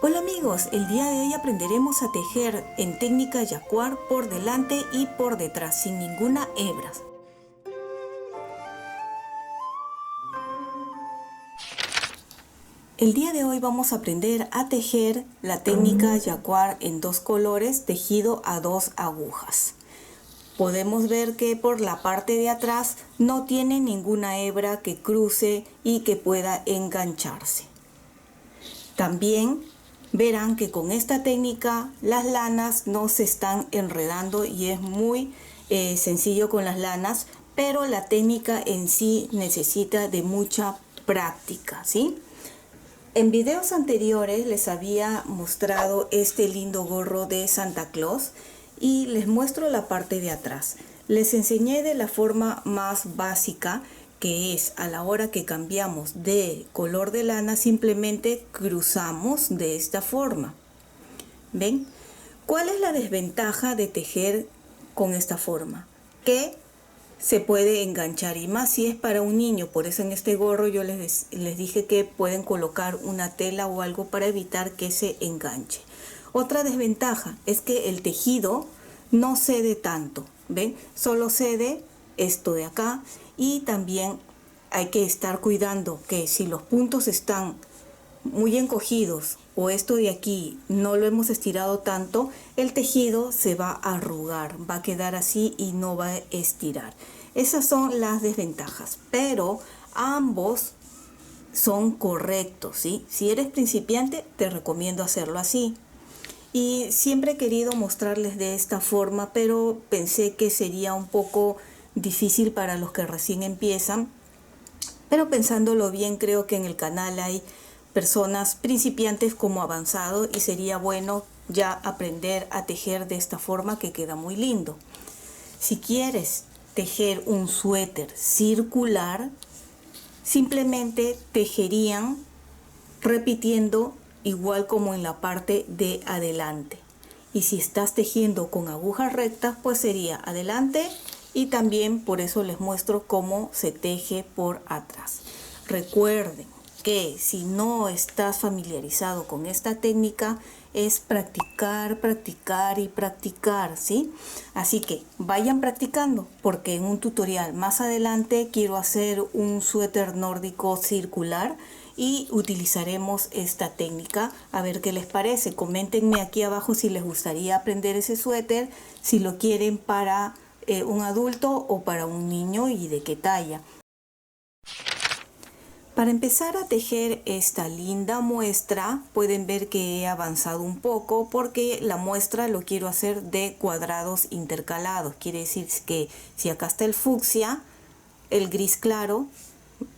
Hola amigos, el día de hoy aprenderemos a tejer en técnica jacquard por delante y por detrás sin ninguna hebra. El día de hoy vamos a aprender a tejer la técnica jacquard en dos colores tejido a dos agujas. Podemos ver que por la parte de atrás no tiene ninguna hebra que cruce y que pueda engancharse. También verán que con esta técnica las lanas no se están enredando y es muy sencillo con las lanas, pero la técnica en sí necesita de mucha práctica, ¿sí? En videos anteriores les había mostrado este lindo gorro de Santa Claus y les muestro la parte de atrás. Les enseñé de la forma más básica, que es a la hora que cambiamos de color de lana simplemente cruzamos de esta forma. ¿Ven? ¿Cuál es la desventaja de tejer con esta forma? Que se puede enganchar, y más si es para un niño. Por eso en este gorro yo les dije que pueden colocar una tela o algo para evitar que se enganche. Otra desventaja es que el tejido no cede tanto, ¿ven? Solo cede esto de acá, y también hay que estar cuidando que si los puntos están muy encogidos o esto de aquí no lo hemos estirado tanto, el tejido se va a arrugar, va a quedar así y no va a estirar. Esas son las desventajas, pero ambos son correctos, ¿sí? Si eres principiante, te recomiendo hacerlo así. Y siempre he querido mostrarles de esta forma, pero pensé que sería un poco difícil para los que recién empiezan. Pero pensándolo bien, creo que en el canal hay personas principiantes como avanzados y sería bueno ya aprender a tejer de esta forma que queda muy lindo. Si quieres tejer un suéter circular, simplemente tejerían repitiendo igual como en la parte de adelante. Y si estás tejiendo con agujas rectas, pues sería adelante, y también por eso les muestro cómo se teje por atrás. Recuerden que si no estás familiarizado con esta técnica, es practicar, practicar y practicar, ¿sí? Así que vayan practicando, porque en un tutorial más adelante quiero hacer un suéter nórdico circular y utilizaremos esta técnica. A ver qué les parece. Coméntenme aquí abajo si les gustaría aprender ese suéter, si lo quieren para un adulto o para un niño y de qué talla. Para empezar a tejer esta linda muestra, pueden ver que he avanzado un poco porque la muestra lo quiero hacer de cuadrados intercalados. Quiere decir que si acá está el fucsia, el gris claro,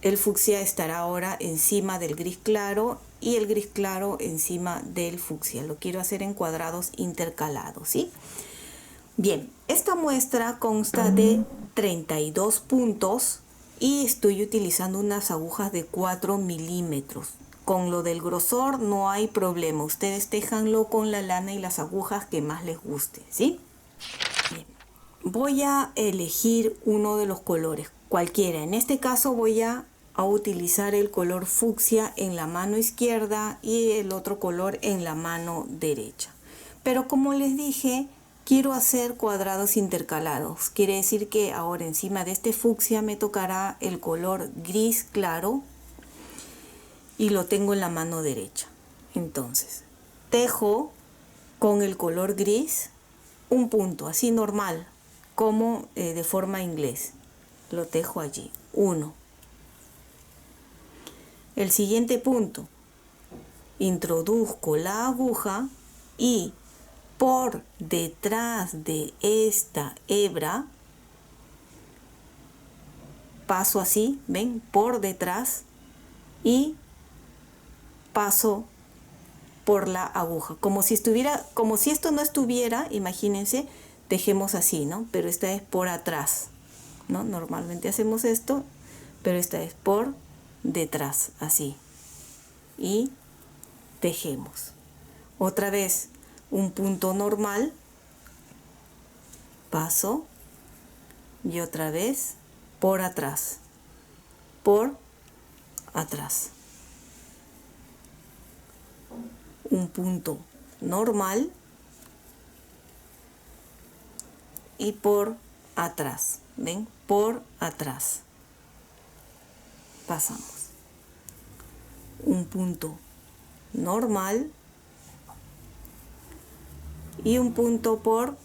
el fucsia estará ahora encima del gris claro y el gris claro encima del fucsia. Lo quiero hacer en cuadrados intercalados, ¿sí? Bien, esta muestra consta de 32 puntos y estoy utilizando unas agujas de 4 milímetros. Con lo del grosor no hay problema. Ustedes tejanlo con la lana y las agujas que más les guste, ¿sí? Bien. Voy a elegir uno de los colores, cualquiera. En este caso voy a utilizar el color fucsia en la mano izquierda y el otro color en la mano derecha. Pero como les dije, quiero hacer cuadrados intercalados. Quiere decir que ahora encima de este fucsia me tocará el color gris claro y lo tengo en la mano derecha. Entonces, tejo con el color gris un punto, así normal, como de forma inglés. Lo tejo allí, 1. El siguiente punto, introduzco la aguja y por detrás de esta hebra paso así, ven, por detrás, y paso por la aguja, como si esto no estuviera, imagínense, tejemos así, ¿no? Pero esta es por atrás, ¿no? Normalmente hacemos esto, pero esta es por detrás, así, y tejemos. Otra vez un punto normal, paso, y otra vez por atrás, por atrás. un punto normal y por atrás, ¿ven? Por atrás pasamos un punto normal y un punto por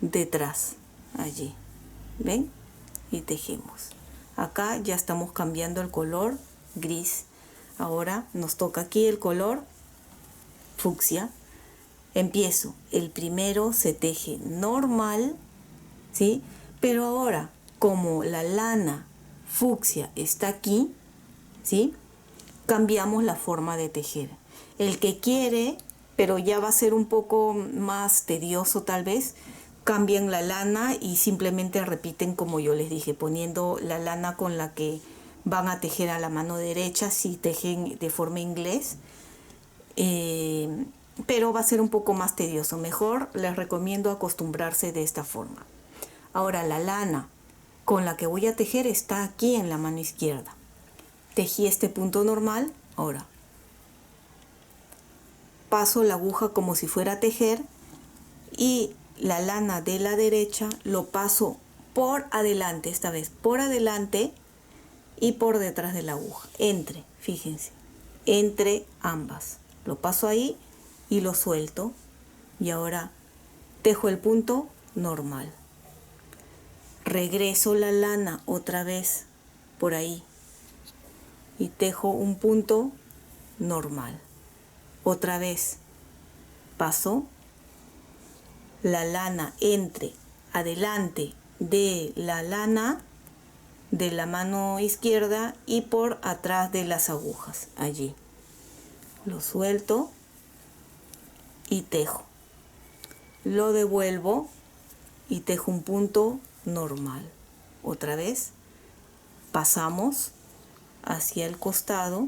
detrás, allí, ¿ven? Y tejemos. Acá ya estamos cambiando el color gris. Ahora nos toca aquí el color fucsia. Empiezo, el primero se teje normal, ¿sí? Pero ahora, como la lana fucsia está aquí, ¿sí? Cambiamos la forma de tejer. El que quiere, pero ya va a ser un poco más tedioso tal vez, cambian la lana y simplemente repiten como yo les dije, poniendo la lana con la que van a tejer a la mano derecha si tejen de forma inglés. Pero va a ser un poco más tedioso. Mejor les recomiendo acostumbrarse de esta forma. Ahora la lana con la que voy a tejer está aquí en la mano izquierda. Tejí este punto normal. Ahora paso la aguja como si fuera a tejer y la lana de la derecha lo paso por adelante, esta vez por adelante y por detrás de la aguja, fíjense, entre ambas. Lo paso ahí y lo suelto y ahora tejo el punto normal. Regreso la lana otra vez por ahí y tejo un punto normal. Otra vez paso la lana entre adelante de la lana de la mano izquierda y por atrás de las agujas, allí. Lo suelto y tejo. Lo devuelvo y tejo un punto normal. Otra vez pasamos hacia el costado,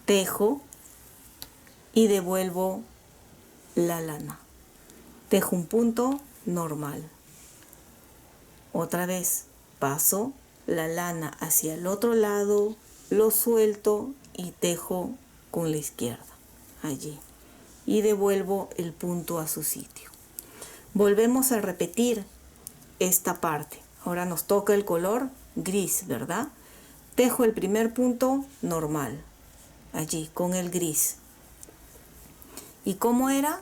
tejo y devuelvo la lana. Tejo un punto normal. Otra vez paso la lana hacia el otro lado, lo suelto y tejo con la izquierda, allí. Y devuelvo el punto a su sitio. Volvemos a repetir esta parte. Ahora nos toca el color gris, ¿verdad? Tejo el primer punto normal, allí, con el gris. ¿Y cómo era?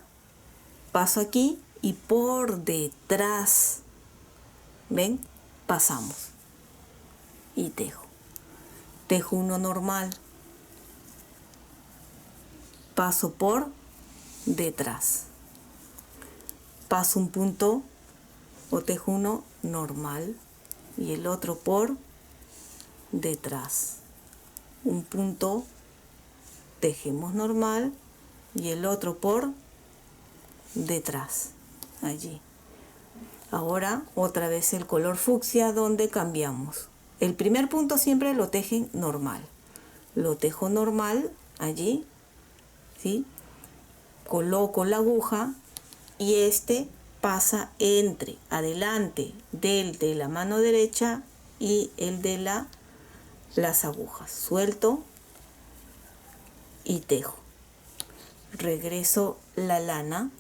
Paso aquí y por detrás, ¿ven? Pasamos y tejo. Tejo uno normal. Paso por detrás. Paso un punto o tejo uno normal y el otro por detrás. Un punto, tejemos normal y el otro por detrás, allí. Ahora otra vez el color fucsia donde cambiamos. El primer punto siempre lo tejen normal. Lo tejo normal allí, ¿sí? Coloco la aguja y este pasa entre adelante del de la mano derecha y el de las agujas. Suelto y tejo. Regreso la lana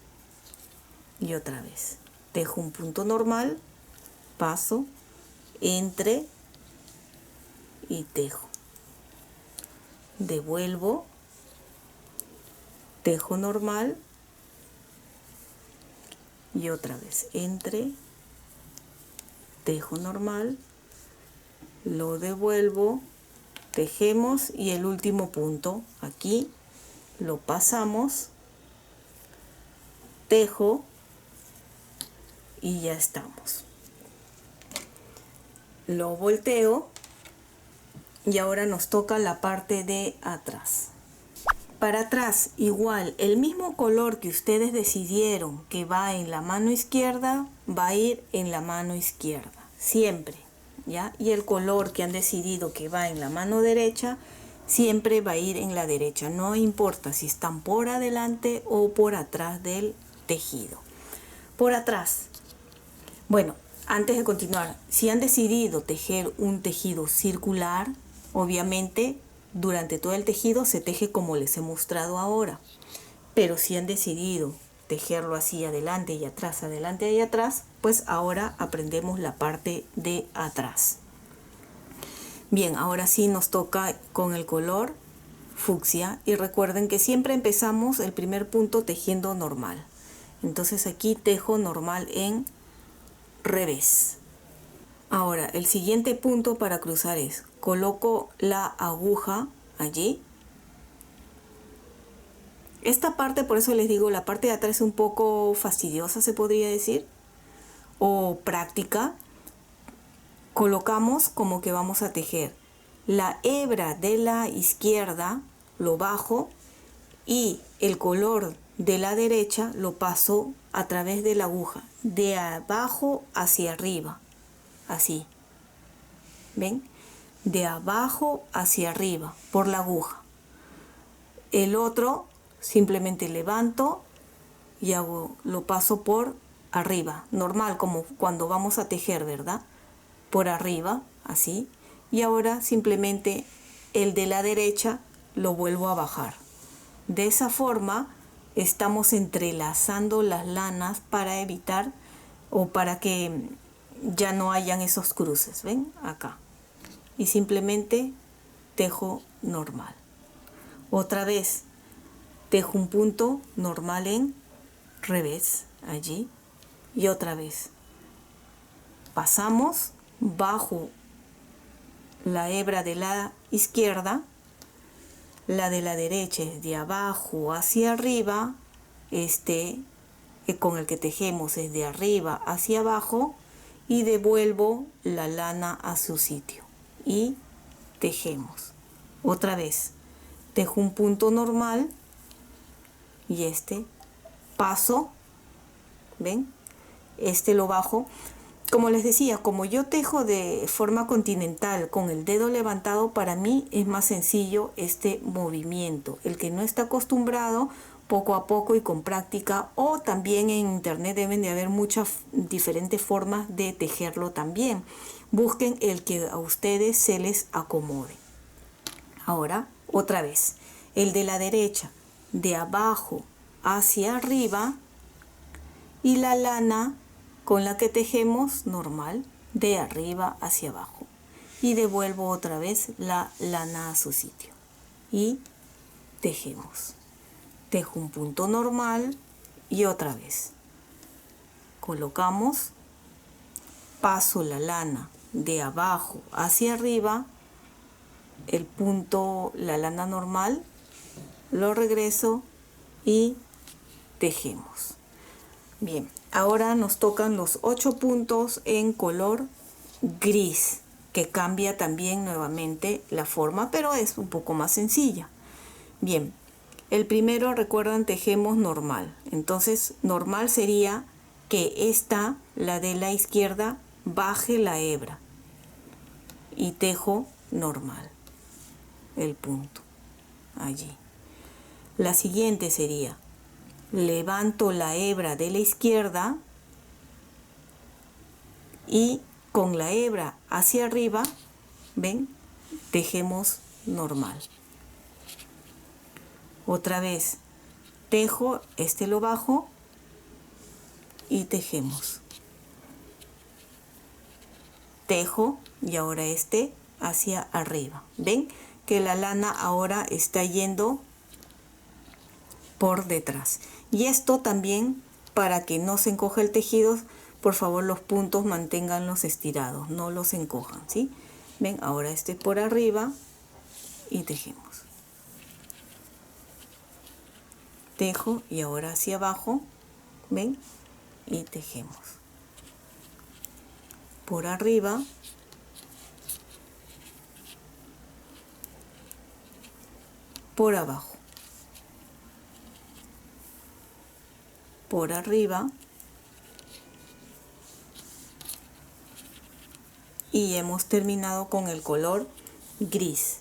y otra vez tejo un punto normal, paso, entre y tejo. Devuelvo, tejo normal y otra vez entre, tejo normal, lo devuelvo, tejemos y el último punto aquí lo pasamos, tejo y ya estamos. Lo volteo y ahora nos toca la parte de atrás. Para atrás igual, el mismo color que ustedes decidieron que va en la mano izquierda, va a ir en la mano izquierda, siempre, ¿ya? Y el color que han decidido que va en la mano derecha, siempre va a ir en la derecha, no importa si están por adelante o por atrás del tejido. Por atrás, bueno, antes de continuar, si han decidido tejer un tejido circular, obviamente durante todo el tejido se teje como les he mostrado ahora. Pero si han decidido tejerlo así adelante y atrás, pues ahora aprendemos la parte de atrás. Bien, ahora sí nos toca con el color fucsia y recuerden que siempre empezamos el primer punto tejiendo normal. Entonces aquí tejo normal en revés. Ahora el siguiente punto para cruzar es, coloco la aguja allí. Esta parte, por eso les digo, la parte de atrás es un poco fastidiosa, se podría decir, o práctica. Colocamos como que vamos a tejer la hebra de la izquierda, lo bajo, y el color de la derecha lo paso a través de la aguja, de abajo hacia arriba, así. ¿Ven? De abajo hacia arriba, por la aguja. El otro simplemente levanto y lo paso por arriba, normal, como cuando vamos a tejer, ¿verdad? Por arriba, así. Y ahora simplemente el de la derecha lo vuelvo a bajar. De esa forma estamos entrelazando las lanas para evitar o para que ya no hayan esos cruces, ¿ven? Acá. Y simplemente tejo normal. Otra vez tejo un punto normal en revés, allí, y otra vez pasamos bajo la hebra de la izquierda, la de la derecha es de abajo hacia arriba, con el que tejemos es de arriba hacia abajo, y devuelvo la lana a su sitio y tejemos. Otra vez tejo un punto normal y paso, ¿ven? Lo bajo. Como les decía, como yo tejo de forma continental con el dedo levantado, para mí es más sencillo este movimiento. El que no está acostumbrado, poco a poco y con práctica, o también en internet deben de haber muchas diferentes formas de tejerlo también. Busquen el que a ustedes se les acomode. Ahora, otra vez, el de la derecha, de abajo hacia arriba, y la lana con la que tejemos normal, de arriba hacia abajo. Y devuelvo otra vez la lana a su sitio. Y tejemos. Tejo un punto normal y otra vez. Colocamos, paso la lana de abajo hacia arriba, el punto, la lana normal, lo regreso y tejemos. Bien, ahora nos tocan los 8 puntos en color gris, que cambia también nuevamente la forma, pero es un poco más sencilla. Bien, el primero, recuerdan, tejemos normal. Entonces, normal sería que la de la izquierda, baje la hebra y tejo normal el punto allí. La siguiente sería, levanto la hebra de la izquierda y con la hebra hacia arriba, ven, tejemos normal. Otra vez tejo, lo bajo y tejemos. Tejo y ahora hacia arriba. Ven que la lana ahora está yendo por detrás. Y esto también, para que no se encoja el tejido, por favor los puntos manténganlos estirados, no los encojan, ¿sí? Ven, ahora por arriba y tejemos. Tejo y ahora hacia abajo, ven, y tejemos. Por arriba, por abajo, por arriba, y hemos terminado con el color gris.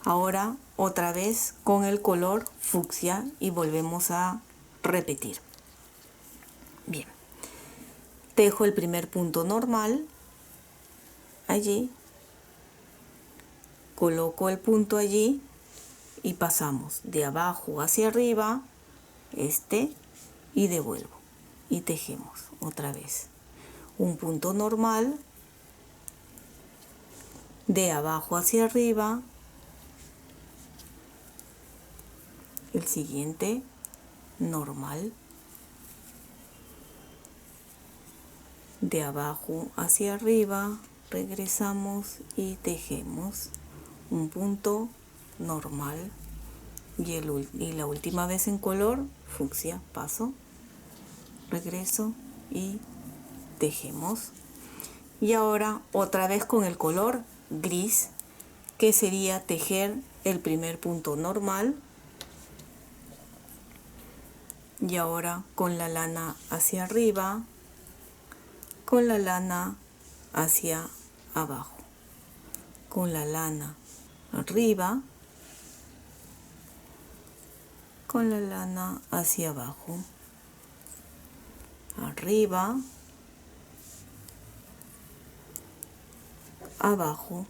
Ahora otra vez con el color fucsia y volvemos a repetir. Bien, tejo el primer punto normal allí, coloco el punto allí y pasamos de abajo hacia arriba y devuelvo y tejemos otra vez un punto normal, de abajo hacia arriba, el siguiente normal, de abajo hacia arriba, regresamos y tejemos un punto normal, y la última vez en color fucsia, paso, regreso y tejemos. Y ahora otra vez con el color gris, que sería tejer el primer punto normal, y ahora con la lana hacia arriba, con la lana hacia abajo, con la lana arriba, con la lana hacia abajo, arriba, abajo,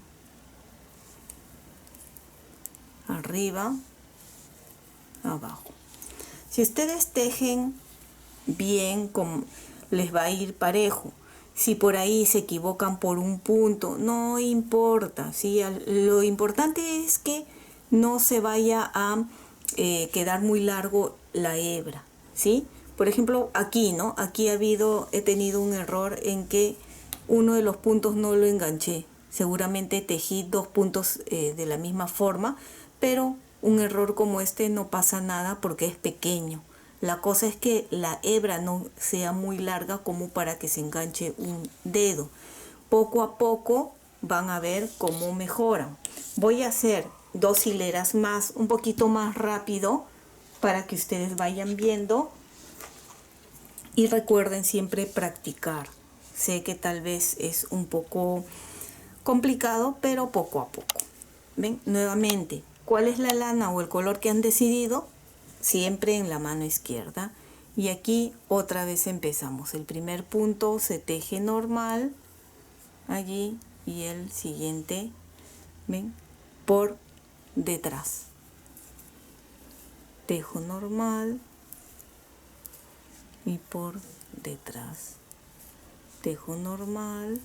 arriba, abajo. Si ustedes tejen bien, les va a ir parejo. Si por ahí se equivocan por un punto, no importa, ¿sí? Lo importante es que no se vaya a quedar muy largo la hebra, ¿sí? Por ejemplo, aquí, ¿no? Aquí he tenido un error en que uno de los puntos no lo enganché. Seguramente tejí dos puntos de la misma forma, pero un error como este no pasa nada porque es pequeño. La cosa es que la hebra no sea muy larga como para que se enganche un dedo. Poco a poco van a ver cómo mejoran. Voy a hacer 2 hileras más, un poquito más rápido, para que ustedes vayan viendo. Y recuerden siempre practicar. Sé que tal vez es un poco complicado, pero poco a poco. ¿Ven? Nuevamente, ¿cuál es la lana o el color que han decidido? Siempre en la mano izquierda. Y aquí otra vez empezamos. El primer punto se teje normal allí y el siguiente, ¿ven? Por detrás. Tejo normal y por detrás. Tejo normal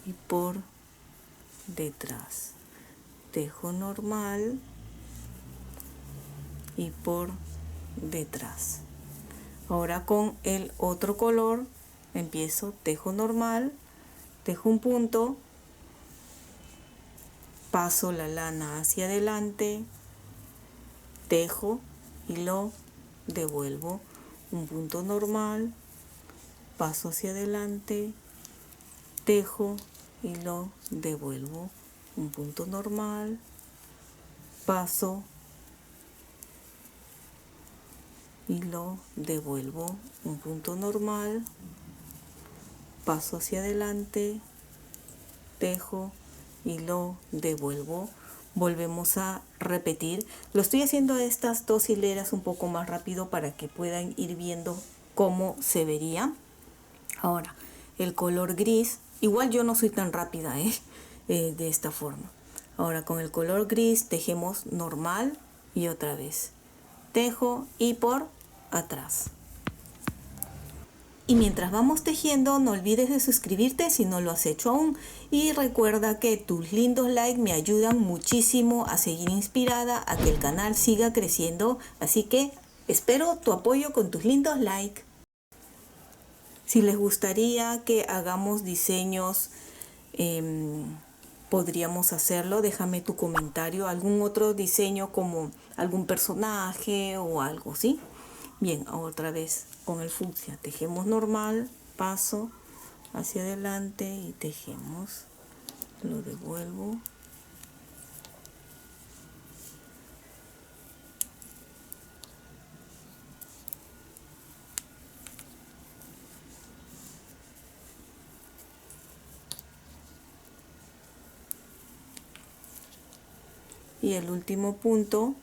y por detrás. Tejo normal y por detrás. Ahora con el otro color empiezo, tejo normal, tejo un punto, paso la lana hacia adelante, tejo y lo devuelvo, un punto normal, paso hacia adelante, tejo y lo devuelvo, un punto normal, paso y lo devuelvo, un punto normal, paso hacia adelante, tejo y lo devuelvo. Volvemos a repetir. Lo estoy haciendo estas 2 hileras un poco más rápido para que puedan ir viendo cómo se vería. Ahora, el color gris, igual yo no soy tan rápida de esta forma. Ahora con el color gris tejemos normal y otra vez tejo y por atrás. Y mientras vamos tejiendo, no olvides de suscribirte si no lo has hecho aún. Y recuerda que tus lindos likes me ayudan muchísimo a seguir inspirada, a que el canal siga creciendo. Así que espero tu apoyo con tus lindos likes. Si les gustaría que hagamos diseños, podríamos hacerlo. Déjame tu comentario. Algún otro diseño como algún personaje o algo, ¿sí? Bien, otra vez con el fucsia. Tejemos normal, paso hacia adelante y tejemos. Lo devuelvo. Y el último punto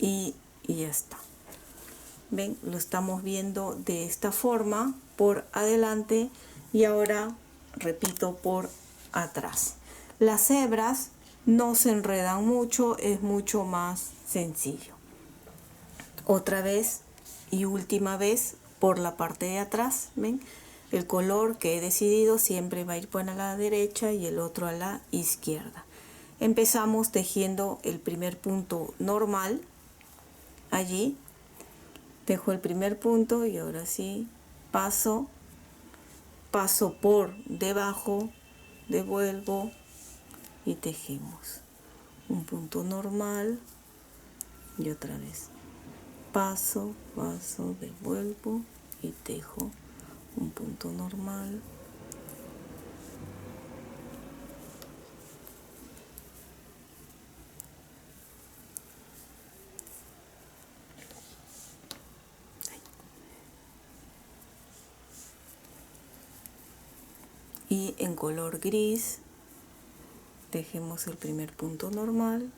y ya está. Ven, lo estamos viendo de esta forma por adelante y ahora repito por atrás. Las hebras no se enredan mucho, es mucho más sencillo. Otra vez y última vez por la parte de atrás, ¿ven? El color que he decidido siempre va a ir por la derecha y el otro a la izquierda. Empezamos tejiendo el primer punto normal, allí, tejo el primer punto y ahora sí paso por debajo, devuelvo y tejemos un punto normal y otra vez paso, devuelvo y tejo un punto normal, y en color gris tejemos el primer punto normal.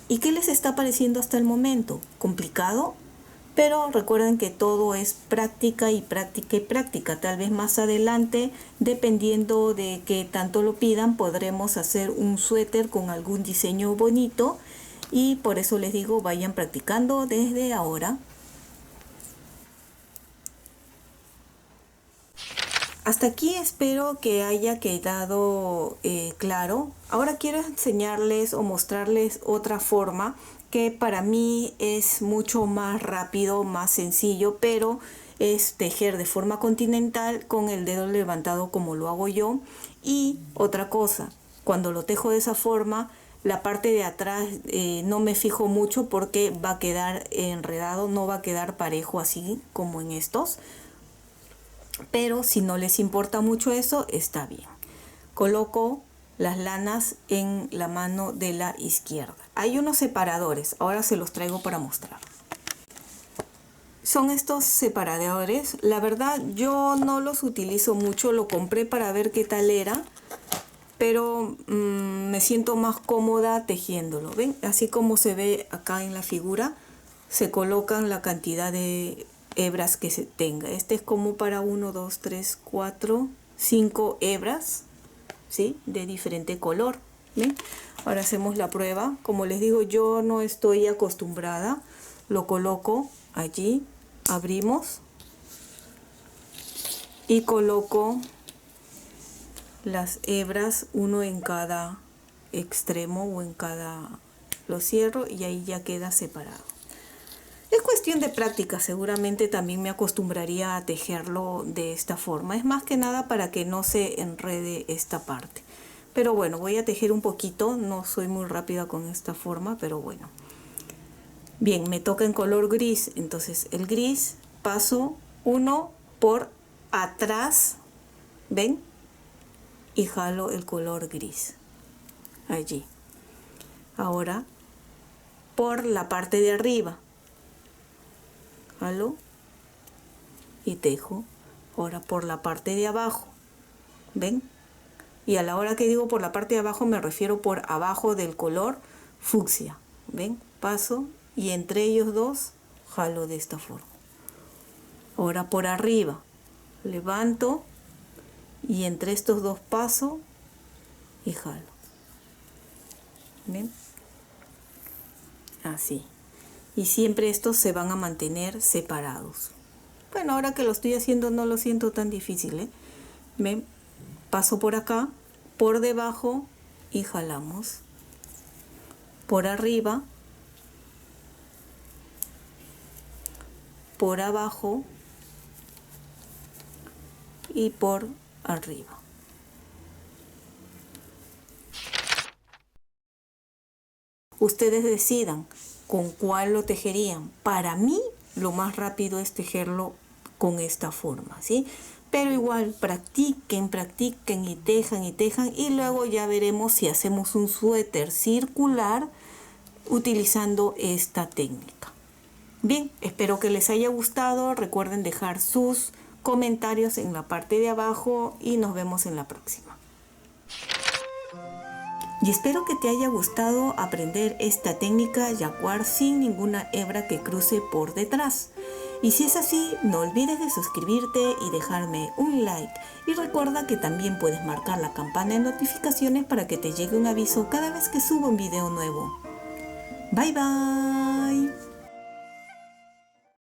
¿Y qué les está pareciendo hasta el momento? ¿Complicado? Pero recuerden que todo es práctica y práctica y práctica. Tal vez más adelante, dependiendo de que tanto lo pidan, podremos hacer un suéter con algún diseño bonito. Y por eso les digo, vayan practicando desde ahora. Hasta aquí espero que haya quedado claro. Ahora quiero enseñarles o mostrarles otra forma que para mí es mucho más rápido, más sencillo, pero es tejer de forma continental con el dedo levantado como lo hago yo. Y otra cosa, cuando lo tejo de esa forma, la parte de atrás no me fijo mucho porque va a quedar enredado, no va a quedar parejo así como en estos. Pero si no les importa mucho eso, está bien. Coloco las lanas en la mano de la izquierda. Hay unos separadores, ahora se los traigo para mostrar. Son estos separadores, la verdad yo no los utilizo mucho, lo compré para ver qué tal era, pero me siento más cómoda tejiéndolo. ¿Ven? Así como se ve acá en la figura, se colocan la cantidad de hebras que se tenga. Este es como para 1, 2, 3, 4, 5 hebras, ¿sí? De diferente color. ¿Ven? Ahora hacemos la prueba. Como les digo, yo no estoy acostumbrada. Lo coloco allí, abrimos y coloco las hebras, uno en cada extremo o en cada... Lo cierro y ahí ya queda separado. Es cuestión de práctica, seguramente también me acostumbraría a tejerlo de esta forma. Es más que nada para que no se enrede esta parte. Pero bueno, voy a tejer un poquito, no soy muy rápida con esta forma, pero bueno. Bien, me toca en color gris, entonces el gris paso uno por atrás, ¿ven? Y jalo el color gris, allí. Ahora por la parte de arriba. Jalo y tejo. Ahora por la parte de abajo, ¿ven? Y a la hora que digo por la parte de abajo me refiero por abajo del color fucsia, ¿ven? Paso y entre ellos dos jalo de esta forma. Ahora por arriba levanto y entre estos dos paso y jalo, ¿ven? Así. Y siempre estos se van a mantener separados. Bueno, ahora que lo estoy haciendo no lo siento tan difícil, ¿eh? ¿Ven? Paso por acá, por debajo y jalamos. Por arriba, por abajo y por arriba. Ustedes decidan con cuál lo tejerían. Para mí lo más rápido es tejerlo con esta forma, ¿sí? Pero igual practiquen, practiquen y tejan y luego ya veremos si hacemos un suéter circular utilizando esta técnica. Bien, espero que les haya gustado. Recuerden dejar sus comentarios en la parte de abajo y nos vemos en la próxima. Y espero que te haya gustado aprender esta técnica yaguar sin ninguna hebra que cruce por detrás. Y si es así, no olvides de suscribirte y dejarme un like. Y recuerda que también puedes marcar la campana de notificaciones para que te llegue un aviso cada vez que suba un video nuevo. Bye bye.